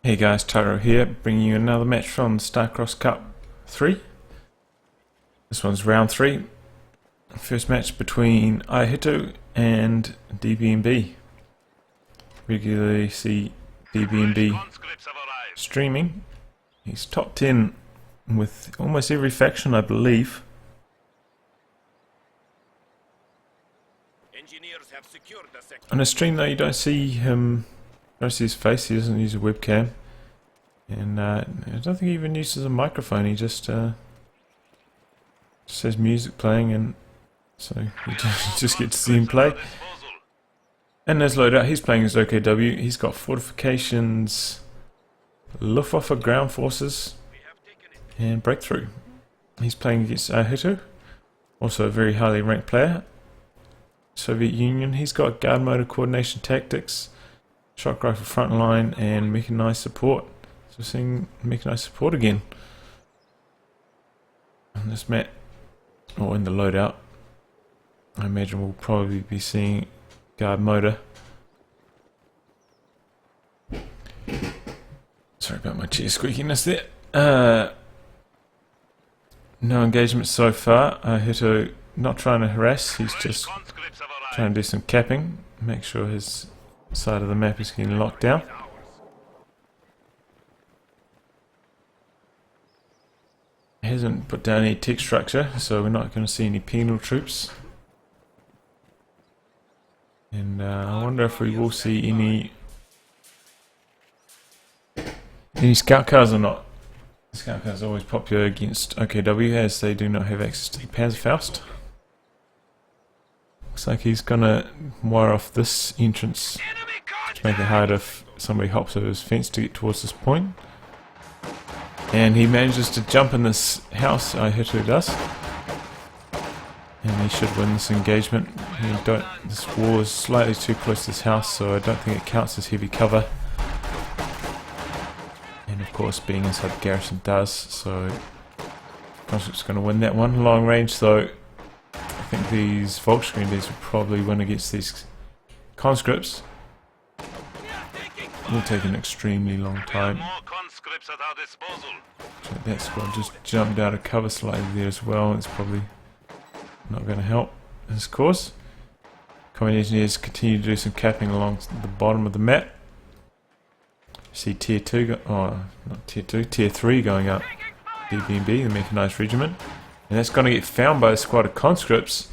Hey guys, Taro here, bringing you another match from Starcross Cup 3. This one's round 3. First match between ihitto and dbmb. Regularly see dbmb streaming. He's top 10 with almost every faction, I believe. On a stream though, you don't see him. Don't see his face. He doesn't use a webcam, and I don't think he even uses a microphone. He just has music playing, and so you just get to see him play. And there's loadout. He's playing his OKW. He's got fortifications, Luftwaffe ground forces, and breakthrough. He's playing against ihitto, also a very highly ranked player. Soviet Union. He's got guard motor, coordination, tactics, shock rifle front line, and mechanized support. So we're seeing mechanized support again on this map, or in the loadout. I imagine we'll probably be seeing guard motor. Sorry about my chair squeakiness there. No engagement so far. ihitto not trying to harass, he's just trying to do some capping, make sure his side of the map is getting locked down. He hasn't put down any tech structure, so we're not going to see any penal troops. And I wonder if we will see any scout cars or not. Scout cars are always popular against OKW, as they do not have access to the Panzerfaust. Looks like he's gonna wire off this entrance to make it hard if somebody hops over his fence to get towards this point. And he manages to jump in this house, ihitto does. And he should win this engagement. This wall is slightly too close to this house, so I don't think it counts as heavy cover. And of course, being inside the garrison does, so Conscript's going to win that one. Long range though, I think these Volkswagen will probably win against these conscripts. It will take an extremely long time. So that squad just jumped out of cover slightly there as well. It's probably not going to help his cause. Command engineers continue to do some capping along the bottom of the map. See tier 2, not tier 2, tier 3 going up. dbmb, the mechanized regiment. And that's going to get found by a squad of conscripts.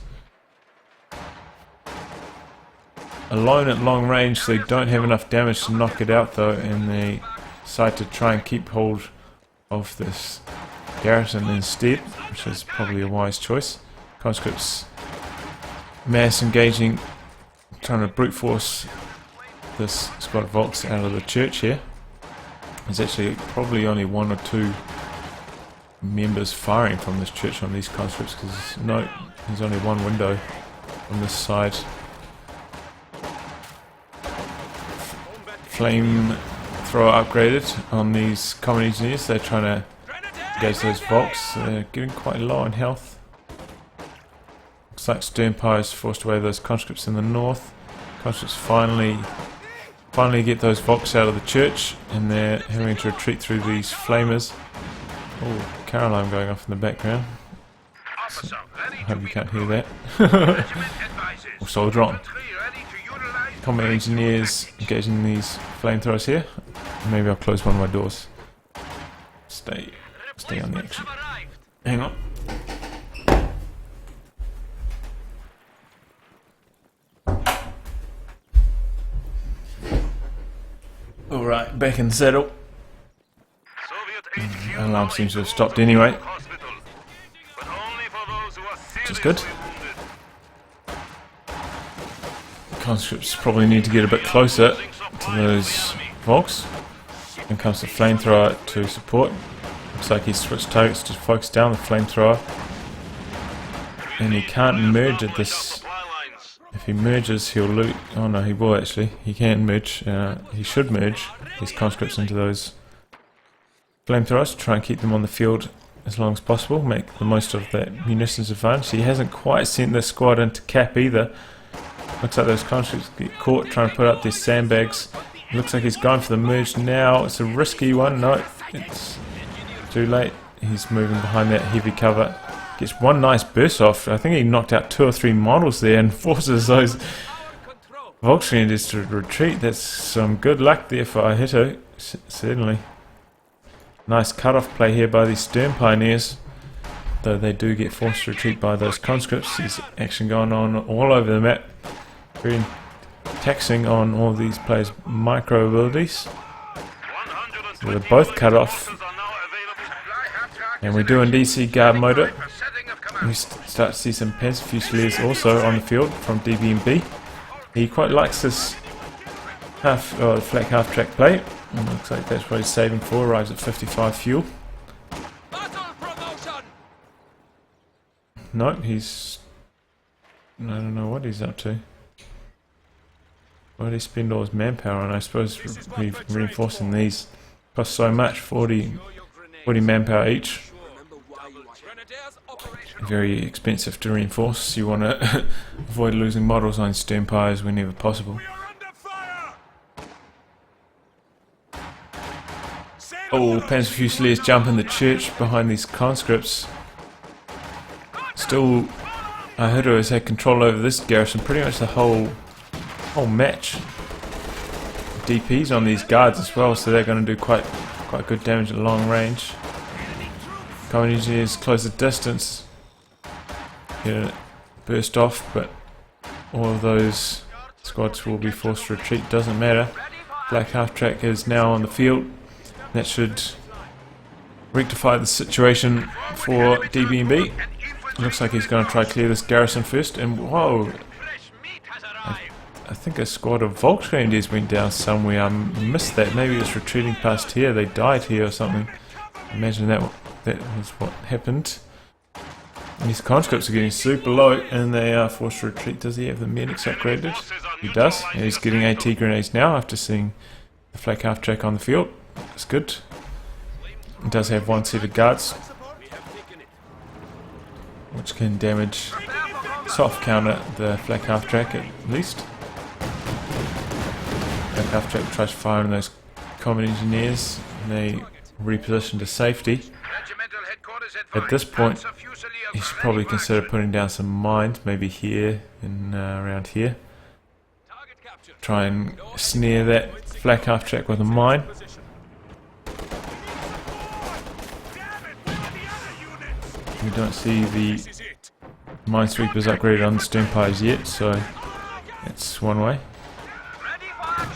Alone at long range, they don't have enough damage to knock it out though, and they decide to try and keep hold of this garrison instead, which is probably a wise choice. Conscripts mass engaging, trying to brute force this squad of Volks out of the church here. There's actually probably only one or two members firing from this church on these conscripts, because there's only one window on this side. Flame thrower upgraded on these common engineers. They're trying to engage those Volks. They're getting quite low on health. Looks like Sternpire has forced away those conscripts in the north. Conscripts finally get those Volks out of the church, and they're having to retreat through these flamers. Oh, car alarm going off in the background. So, I hope you can't hear that. Or soldier on. Combat engineers engaging these flamethrowers here. Maybe I'll close one of my doors. Stay on the action. Hang on. Alright, back in the saddle. The alarm seems to have stopped anyway, which is good. Conscripts probably need to get a bit closer to those Volks. And comes the flamethrower to support. Looks like he's switched targets to focus down the flamethrower, and he can't merge at this. If he merges, he'll loot. Oh no, he will actually. He can merge. He should merge these conscripts into those flamethrowers to try and keep them on the field as long as possible. Make the most of that munitions advantage. He hasn't quite sent this squad into cap either. Looks like those conscripts get caught trying to put up their sandbags Looks like he's gone for the merge now. It's a risky one. No, it's too late. He's moving behind that heavy cover. Gets one nice burst off. I think he knocked out 2 or 3 models there and forces those Volksgrenadiers to retreat. That's some good luck there for ihitto, certainly. Nice cut-off play here by these stern pioneers. Though they do get forced to retreat by those conscripts. There's action going on all over the map. Very taxing on all these players' micro abilities. So they're both cut off. And we do indeed see guard motor. We start to see some Panzer Fusiliers also on the field from dbmb. He quite likes this flak half-track play. And looks like that's what he's saving for. Arrives at 55 fuel. No, he's... I don't know what he's up to. What did he spend all his manpower on? I suppose reinforcing these costs so much, 40 manpower each. Very expensive to reinforce. You want to avoid losing models on stern piers whenever possible. Oh, Panzer Fusiliers jump in the church behind these conscripts. Still, ihitto has had control over this garrison pretty much the whole match. DPs on these guards as well, so they're going to do quite good damage at long range. Kholodny Ferma close the distance. Get it burst off, but all of those squads will be forced to retreat. Doesn't matter. Black half track is now on the field. That should rectify the situation for dbmb. Looks like he's going to try clear this garrison first, and whoa! I think a squad of Volksgrenadiers went down somewhere. I missed that. Maybe it's retreating past here. They died here or something. Imagine that was what happened. And these conscripts are getting super low, and they are forced to retreat. Does he have the medics upgraded? He does. And he's getting AT grenades now after seeing the flak half track on the field. That's good. It does have 1 set of guards, which can damage, soft counter the flak half track at least. Flak half track tries to fire on those common engineers, and they reposition to safety. At this point, you should probably consider putting down some mines, maybe here and around here. Try and snare that flak half track with a mine. We don't see the minesweepers upgraded on the stern piers yet, so that's one way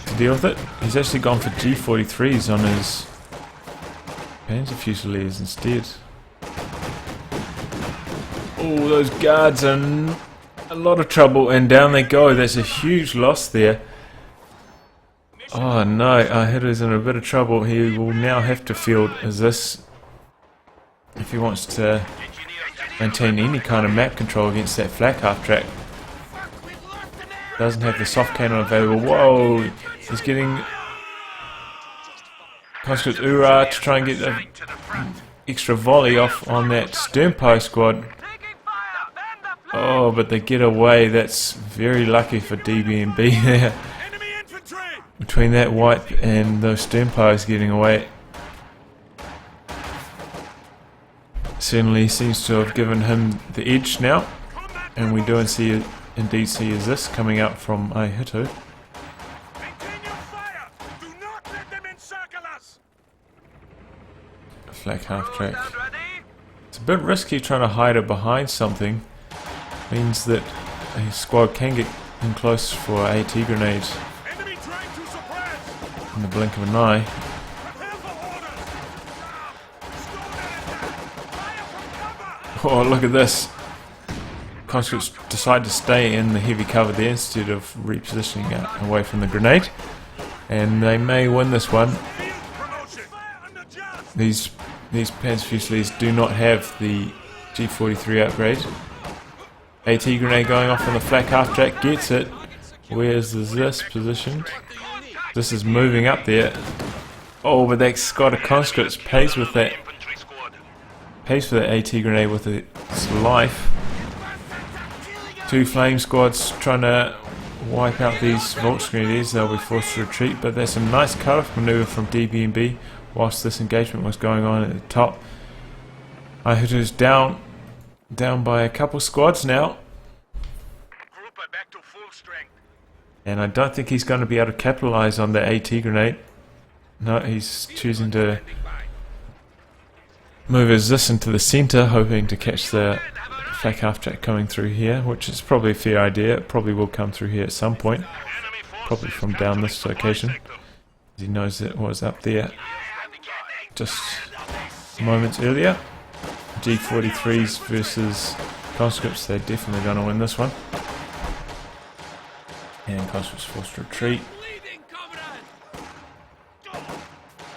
to deal with it. He's actually gone for G43s on his Panzer Fusiliers instead. Oh, those guards are in a lot of trouble, and down they go. There's a huge loss there. Oh no, ihitto's in a bit of trouble. He will now have to field as this if he wants to maintain any kind of map control against that flak half track. Doesn't have the soft cannon available. Whoa, he's getting conscript to try and get an extra volley off on that stern pie squad. Oh, but they get away. That's very lucky for dbmb there. Between that wipe and those stern pies getting away, certainly seems to have given him the edge now, and we do indeed see this coming out from ihitto. Flak half track. It's a bit risky trying to hide it behind something. Means that a squad can get in close for AT grenades in the blink of an eye. Oh, look at this. Conscripts decide to stay in the heavy cover there instead of repositioning out away from the grenade. And they may win this one. These Panzer Fusiliers do not have the G43 upgrade. AT grenade going off on the flak half track, gets it. Where's this positioned? This is moving up there. Oh, but that squad of conscripts pays for that AT grenade with its life. 2 flame squads trying to wipe out these Volksgrenadiers, they'll be forced to retreat, but there's a nice cut-off manoeuvre from dbmb whilst this engagement was going on at the top. ihitto's down by a couple squads now, and I don't think he's going to be able to capitalise on the AT grenade. No, he's choosing to move his this into the centre, hoping to catch the flak half-track coming through here, which is probably a fair idea. It probably will come through here at some point, probably from down this location. He knows it was up there just moments earlier. G43s versus conscripts, they're definitely going to win this one. And conscripts forced to retreat.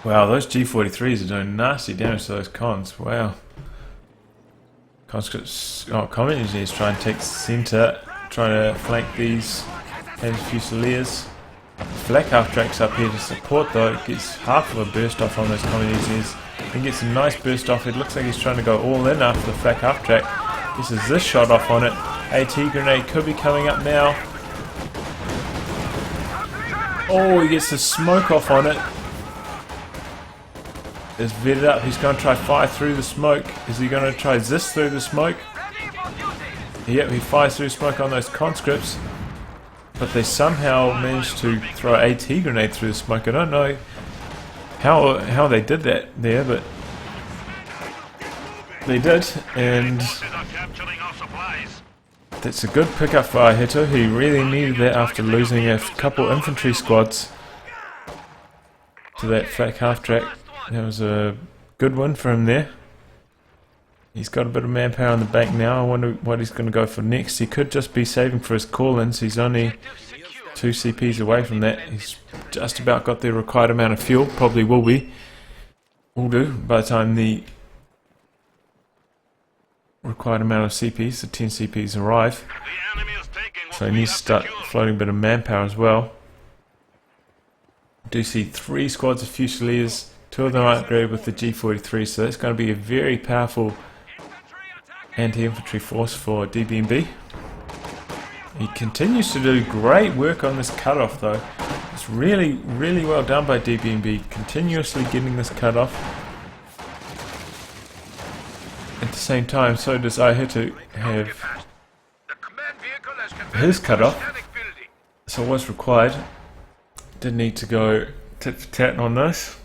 Wow, those G43s are doing nasty damage to those cons. Wow. Conscripts, combat engineers try and take the centre, trying to flank these heavy fusiliers. Flak half-tracks up here to support though. It gets half of a burst off on those combat engineers. Then gets a nice burst off. It looks like he's trying to go all in after the flak half-track. This is this shot off on it. AT grenade could be coming up now. Oh, he gets the smoke off on it. It's vetted up. He's going to try fire through the smoke. Is he going to try this through the smoke? Yep, he fires through smoke on those conscripts. But they somehow managed to throw an AT grenade through the smoke. I don't know how they did that there, but they did. And that's a good pickup for ihitto. He really needed that after losing a couple infantry squads to that flak half-track. That was a good win for him there. He's got a bit of manpower on the bank now. I wonder what he's going to go for next. He could just be saving for his call-ins. He's only 2 CPs away from that. He's just about got the required amount of fuel. Probably will do by the time the required amount of CPs, the 10 CPs arrive. So he needs to start floating a bit of manpower as well. Do see 3 squads of fusiliers. 2 of them are upgraded with the G43, so that's going to be a very powerful anti-infantry force for dbmb. He continues to do great work on this cutoff though. It's really, really well done by dbmb, continuously getting this cutoff. At the same time, so does ihitto have his cutoff. So what's required? Didn't need to go tit for tat on this.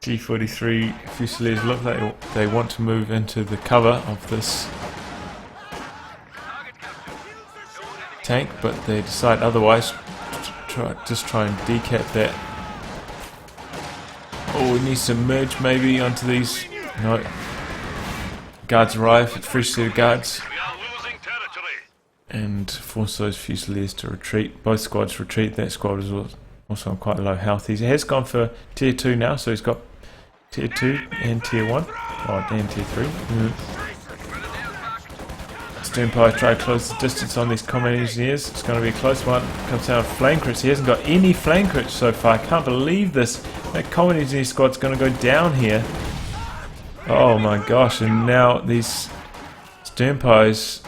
G43 Fusiliers look like they want to move into the cover of this tank, but they decide otherwise. Just try and decap that. Oh, he needs to merge maybe onto these. No. Guards arrive, fresh set of guards, and force those Fusiliers to retreat. Both squads retreat. That squad is also on quite low health. He has gone for tier 2 now, so he's got tier 2 and tier 1. Oh, and tier 3. Sternpie try to close the distance on these combat engineers. It's going to be a close one. Comes down with flame crits. He hasn't got any flame crits so far. I can't believe this. That combat engineer squad's going to go down here. Oh my gosh, and now these Sternpies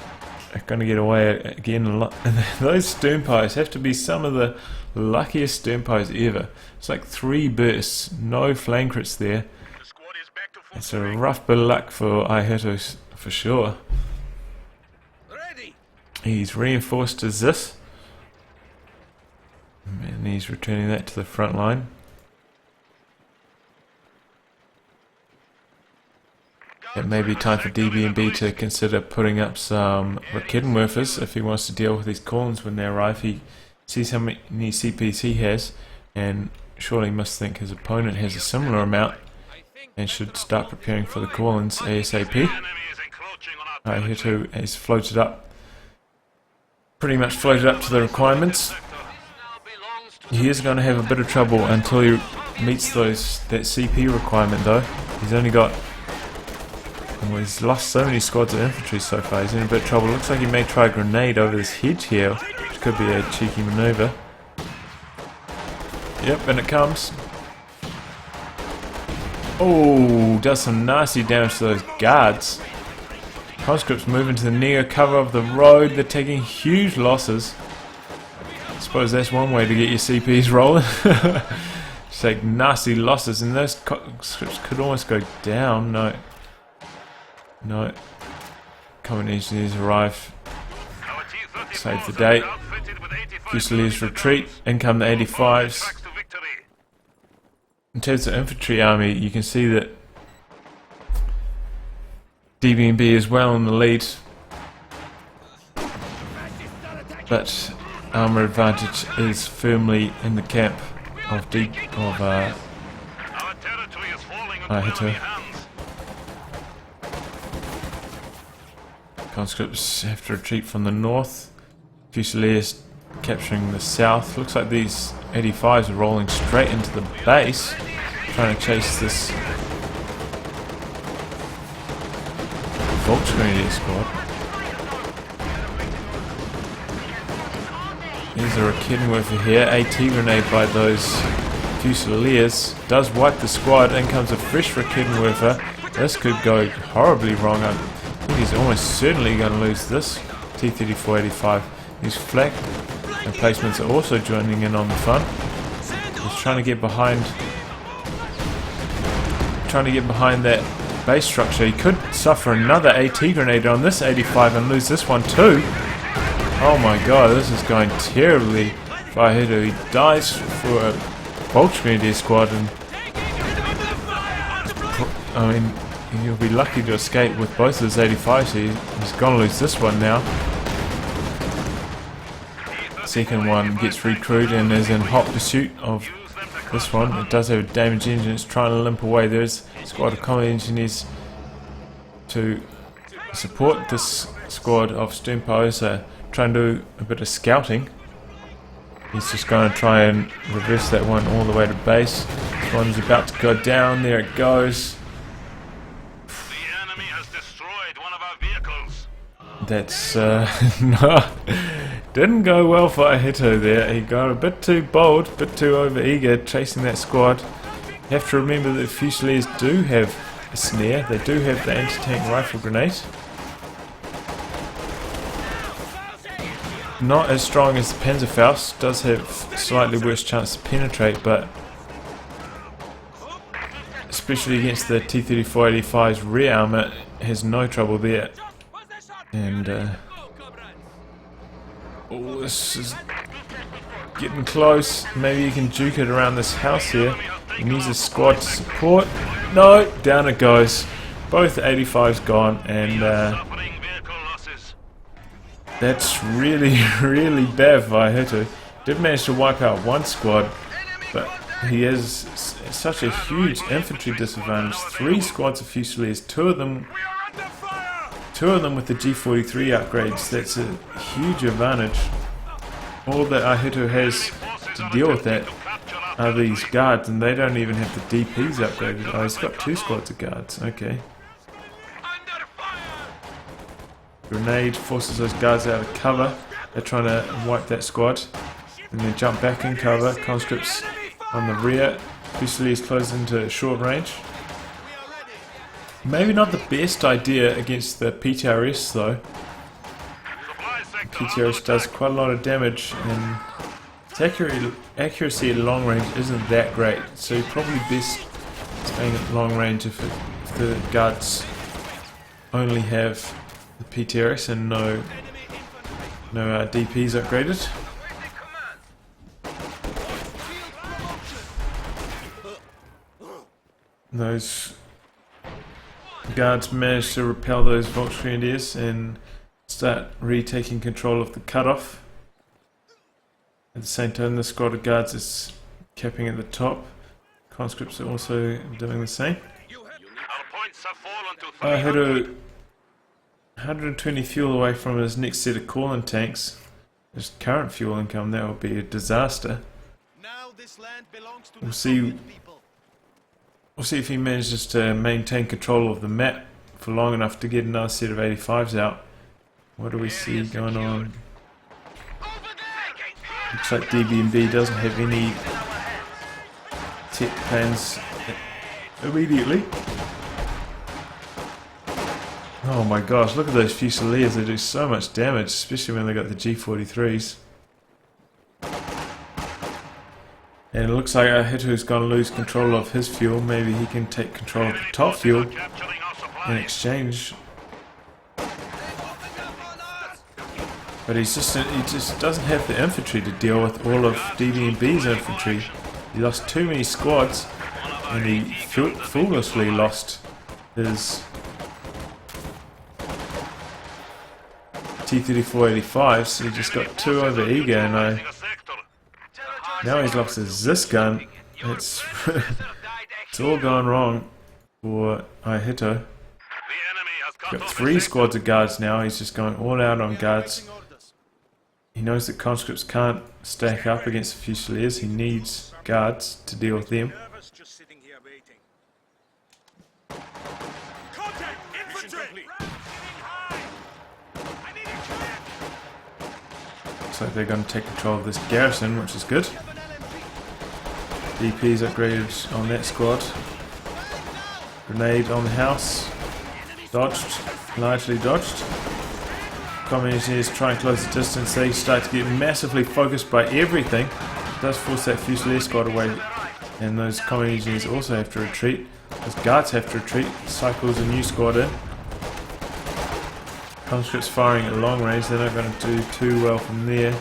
are going to get away again a lot. And those Sternpies have to be some of the luckiest Sternpies ever. It's like 3 bursts, no flame crits there. It's a rough bit of luck for ihitto for sure. He's reinforced as this, and he's returning that to the front line. It may be time for dbmb to consider putting up some Raketenwerfers if he wants to deal with these call-ins when they arrive. He sees how many CPs he has, and surely must think his opponent has a similar amount, and should start preparing for the call-ins ASAP. ihitto has floated up. Pretty much floated up to the requirements. He is going to have a bit of trouble until he meets that CP requirement though. He's only got... Well, he's lost so many squads of infantry so far. He's in a bit of trouble. Looks like he may try a grenade over this hedge here, which could be a cheeky maneuver. Yep, and it comes. Oh, does some nasty damage to those guards. Conscripts move into the near cover of the road. They're taking huge losses. suppose that's one way to get your CPs rolling. Just take nasty losses, and those scripts could almost go down. No. No. Combat engineers arrive. Save the date. Fusiliers retreat. In come the 85s. In terms of infantry army, you can see that dbmb is well in the lead, but armour advantage is firmly in the camp of ihitto. Conscripts have to retreat from the north. Fusiliers capturing the south. Looks like these 85s are rolling straight into the base, trying to chase this Volksgrenadier squad. There's a Raketenwerfer here. AT grenade by those Fusiliers does wipe the squad. In comes a fresh Raketenwerfer. This could go horribly wrong. I think he's almost certainly going to lose this. T-34-85. These flak emplacements are also joining in on the fun. He's trying to get behind that base structure. He could suffer another AT grenade on this 85 and lose this one too. Oh my god, this is going terribly for ihitto. He dies for a Volksgrenadier squad, and I mean, he'll be lucky to escape with both of his 85s. He's gonna lose this one now. Second one gets recruited and is in hot pursuit of this one. It does have a damaged engine. It's trying to limp away. There's a squad of combat engineers to support this squad of Sternpowers. Trying to do a bit of scouting. He's just going to try and reverse that one all the way to base. This one's about to go down. There it goes. The enemy has destroyed one of our vehicles. That's no, didn't go well for ihitto there. He got a bit too bold, a bit too over-eager chasing that squad. You have to remember that Fusiliers do have a snare. They do have the anti-tank rifle grenade. Not as strong as the Panzerfaust. Does have slightly worse chance to penetrate, but especially against the T-34-85's rear armour, has no trouble there. And oh, this is getting close. Maybe you can juke it around this house here. He needs a squad to support. No, down it goes. Both 85's gone, and that's really, really bad for ihitto. Did manage to wipe out one squad, but he has such a huge infantry disadvantage. 3 squads of Fusiliers, two of them with the G43 upgrades. That's a huge advantage. All that ihitto has to deal with that are these guards, and they don't even have the DPs upgraded. Oh, he's got 2 squads of guards. Okay. Grenade forces those guards out of cover. They're trying to wipe that squad. And they jump back in cover. Conscripts on the rear. Fusiliers close into short range. Maybe not the best idea against the PTRS though. The PTRS does quite a lot of damage, and its accuracy at long range isn't that great. So you're probably best staying at long range if the guards only have the PTRS and no DPs upgraded. Those guards managed to repel those Volksgrenadiers and start retaking control of the cutoff. At the same time, the squad of guards is capping at the top. Conscripts are also doing the same. ihitto 120 fuel away from his next set of Kholodny tanks. His current fuel income, that would be a disaster. We'll see if he manages to maintain control of the map for long enough to get another set of 85s out. What do we see going on? Looks like dbmb doesn't have any tech plans immediately. Oh my gosh, look at those Fusiliers. They do so much damage, especially when they got the G43s. And it looks like ihitto's going to lose control of his fuel. Maybe he can take control of the top fuel Capturing our in supplies. exchange. But he just doesn't have the infantry to deal with all of dbmb's infantry. He lost too many squads, and he foolishly lost his T-34-85s. So he just got too over eager, and now he's lost his Zis gun. It's it's all gone wrong for ihitto. The enemy has cut Got off 3 a squads of guards now. He's just going all out on guards. He knows that conscripts can't stack up against the Fusiliers. He needs guards to deal with them. Looks like they're going to take control of this garrison, which is good. DP's upgraded on that squad. Grenade on the house. Dodged. Largely dodged. Common engineers try and close the distance. They start to get massively focused by everything. It does force that Fusilier squad away. And those common engineers also have to retreat. Those guards have to retreat. Cycles a new squad in. Conscripts firing at long range. They're not going to do too well from there.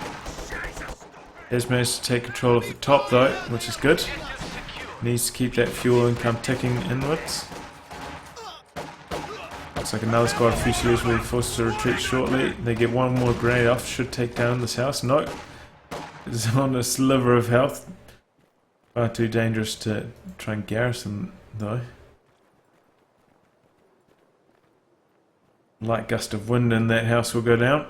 Has managed to take control of the top though, which is good. Needs to keep that fuel income ticking inwards. Looks like another squad of Fusiliers will be forced to retreat shortly. They get one more grenade off, should take down this house. No, it's on a sliver of health. Far too dangerous to try and garrison though. Light gust of wind in that house will go down.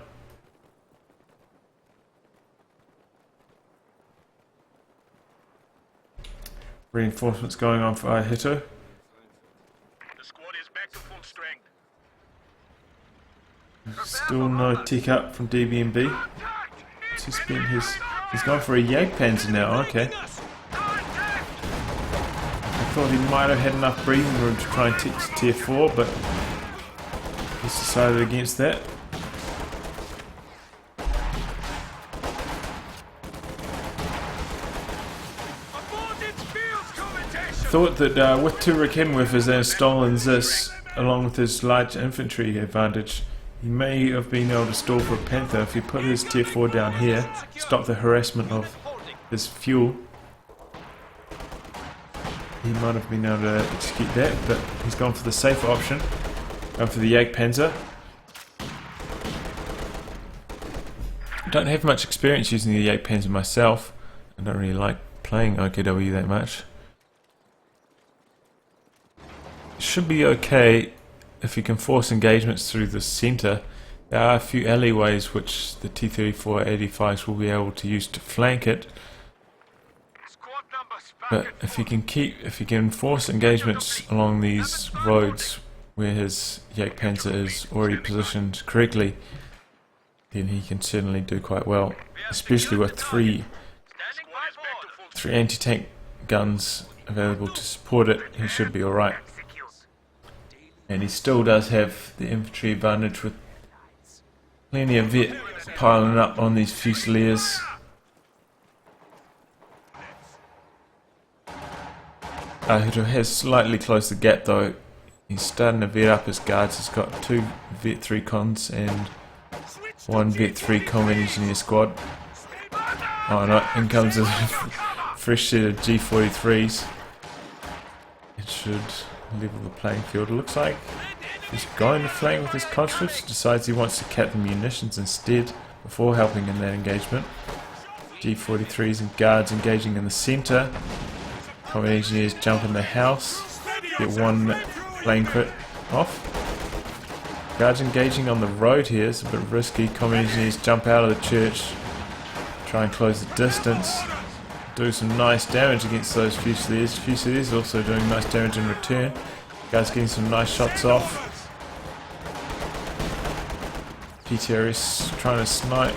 Reinforcements going on for ihitto. The squad is back to full strength. Still no tick up from dbmb. He's gone for a Jagdpanzer now. Okay. I thought he might have had enough breathing room to try and take to tier 4, but he's decided against that. I thought that with 2 Kenwerfers and stolen this, along with his large infantry advantage, he may have been able to stall for a Panther if he put his tier 4 down here, stop the harassment of his fuel. He might have been able to execute that, but he's gone for the safer option, going for the Jagdpanzer. I don't have much experience using the Jagdpanzer myself. I don't really like playing OKW that much. Should be okay if you can force engagements through the centre. There are a few alleyways which the T-34-85s will be able to use to flank it. But if you can force engagements along these roads where his Jagdpanzer is already positioned correctly, then he can certainly do quite well. Especially with three anti-tank guns available to support it, he should be alright. And he still does have the infantry advantage with plenty of vet piling up on these Fusiliers. Ihitto has slightly closed the gap though. He's starting to vet up his guards. He's got 2 vet 3 cons and 1 vet 3 combat engineer squad. Oh no, in comes a fresh set of G43s. It should level the playing field. It looks like he's going to flank with his conscripts. Decides he wants to cap the munitions instead before helping in that engagement. G43s and guards engaging in the centre. Combat engineers jump in the house. Get 1 plane crit off. Guards engaging on the road here is a bit risky. Combat engineers jump out of the church. Try and close the distance. Do some nice damage against those Fusiliers. Fusiliers also doing nice damage in return. Guys getting some nice shots off. PTRS trying to snipe.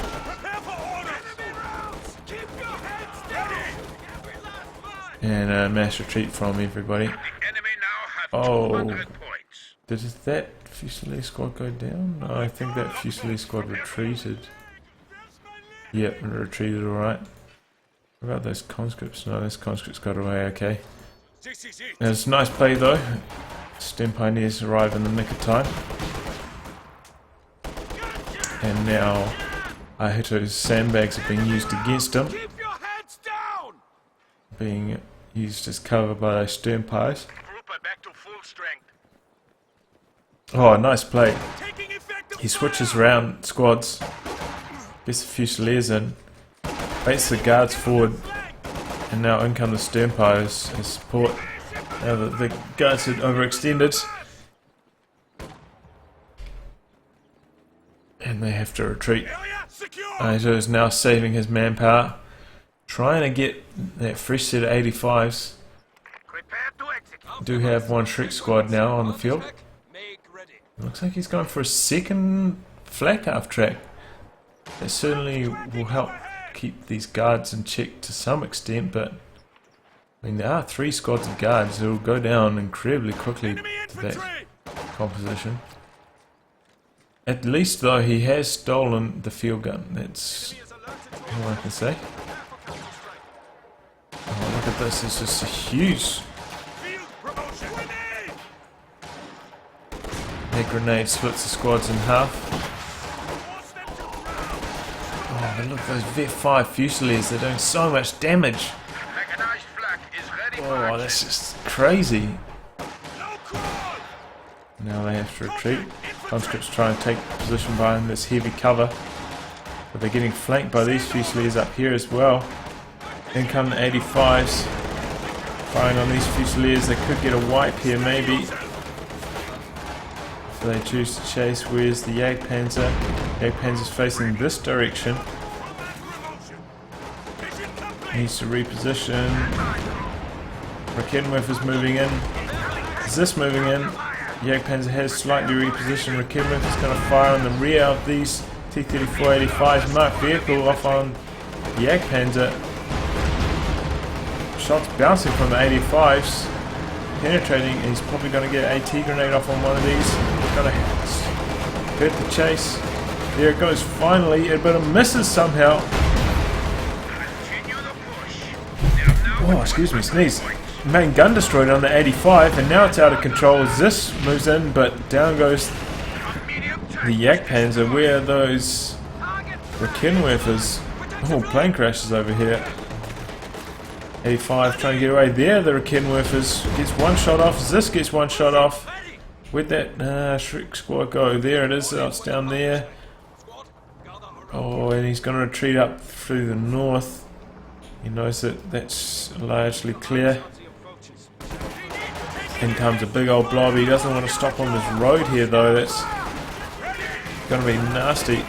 And a mass retreat from everybody. Oh, did that Fusilier squad go down? No, I think that Fusilier squad retreated. Yep, retreated alright. What about those conscripts? No, those conscripts got away okay. It's a nice play though. Stem Pioneers arrive in the nick of time. And now ihitto's sandbags are being used against him. Being used as cover by those stern pies. Oh, nice play. He switches around squads. Gets the Fusiliers in. Baits the guards forward. And now in come the stern pies as support. Now the guards had overextended. And they have to retreat. ihitto is now saving his manpower. Trying to get that fresh set of 85s. Do have one Shrek squad now on the field. Looks like he's going for a second flak half track. That certainly will help keep these guards in check to some extent, but I mean there are 3 squads of guards who will go down incredibly quickly to that composition. At least though he has stolen the field gun, that's all I can say. Oh, look at this, it's just a huge... That grenade splits the squads in half. Oh, look, those Vet 5 Fusiliers, they're doing so much damage. Oh, that's just crazy. Now they have to retreat. Conscripts try and take position behind this heavy cover. But they're getting flanked by these Fusiliers up here as well. Then come the 85s. Firing on these Fusiliers, they could get a wipe here maybe. If they choose to chase, where's the Jagdpanzer? Jagdpanzer's facing this direction. Needs to reposition. Raketenwerfer's moving in. Is this moving in? Jagdpanzer has slightly repositioned. Raketenwerfer's going to fire on the rear of these T-34-85's marked vehicle off on the Jagdpanzer. Shots bouncing from the 85s. Penetrating, he's probably going to get an AT grenade off on one of these. He's going to hurt the chase. There it goes, finally, but it misses somehow. Oh, excuse me, sneeze. Main gun destroyed on the 85, and now it's out of control as this moves in, but down goes the Jagdpanzer. Where are those Raketenwerfers? Oh, plane crashes over here. 85 trying to get away there. The Raketenwerfers gets one shot off. This gets one shot off. Where'd that Shrek squad go? There it is. Oh, it's down there. Oh, and he's going to retreat up through the north. He knows that that's largely clear. In comes a big old blob. He doesn't want to stop on this road here though. That's going to be nasty. I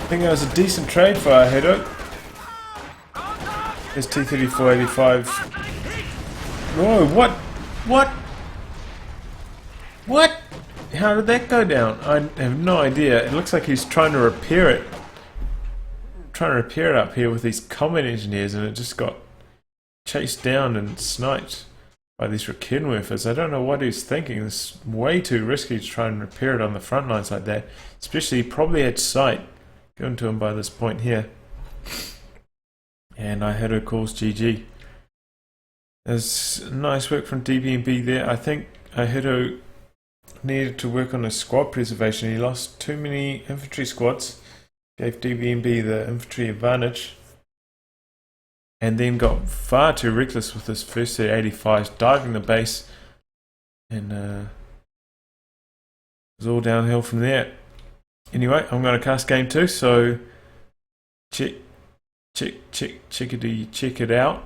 think that was a decent trade for ihitto. There's T-34-85. Whoa, what? What? What? How did that go down? I have no idea. It looks like he's trying to repair it. Up here with these combat engineers, and it just got chased down and sniped by these Raketenwerfers. I don't know what he's thinking. It's way too risky to try and repair it on the front lines like that. Especially, he probably had sight going to him by this point here. And ihitto calls GG. There's nice work from dbmb there. I think ihitto needed to work on his squad preservation. He lost too many infantry squads. Gave dbmb the infantry advantage. And then got far too reckless with his first set 85s, diving the base. And it was all downhill from there. Anyway, I'm going to cast game 2, so check it out.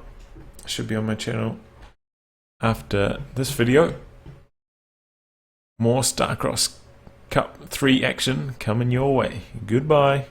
It should be on my channel after this video. More Starcross Cup 3 action coming your way. Goodbye.